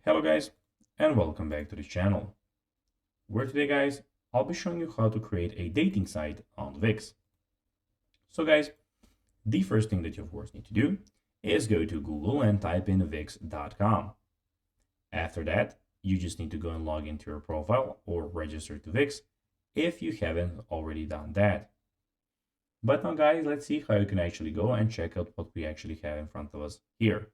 Hello guys, and welcome back to this channel, where today guys, I'll be showing you how to create a dating site on Wix. So guys, the first thing that you of course need to do is go to Google and type in wix.com. After that, you just need to go and log into your profile or register to Wix if you haven't already done that. But now guys, let's see how you can actually go and check out what we actually have in front of us here.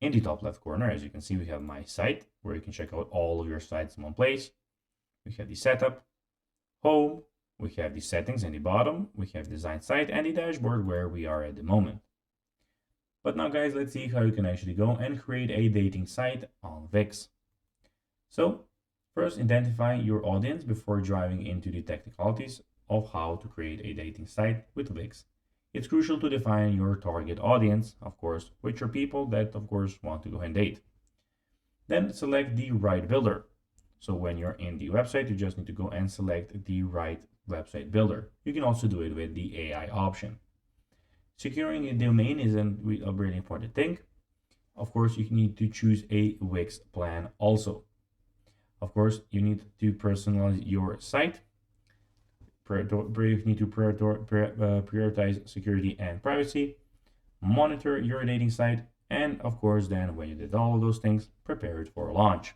In the top left corner, as you can see, we have my site where you can check out all of your sites in one place. We have the setup, home, we have the settings in the bottom, we have design site and the dashboard where we are at the moment. But now guys, let's see how you can actually go and create a dating site on Wix. So first, identify your audience before driving into the technicalities of how to create a dating site with Wix. It's crucial to define your target audience, of course, which are people that, of course, want to go and date. Then select the right builder. So when you're in the website, you just need to go and select the right website builder. You can also do it with the AI option. Securing a domain is a really important thing. Of course, you need to choose a Wix plan also. Of course, you need to personalize your site. You need to prioritize security and privacy, monitor your dating site, and of course, then when you did all of those things, prepare it for launch.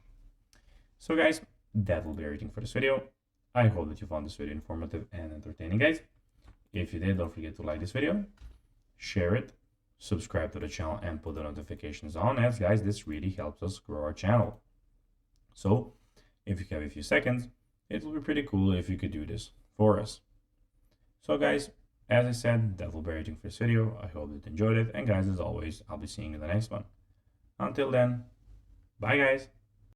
So guys, that will be everything for this video. I hope that you found this video informative and entertaining, guys. If you did, don't forget to like this video, share it, subscribe to the channel, and put the notifications on, as guys, this really helps us grow our channel. So if you have a few seconds, it will be pretty cool if you could do this for us. So guys, as I said, that will be everything for this video. I hope that you enjoyed it, and guys, as always, I'll be seeing you in the next one. Until then, bye guys.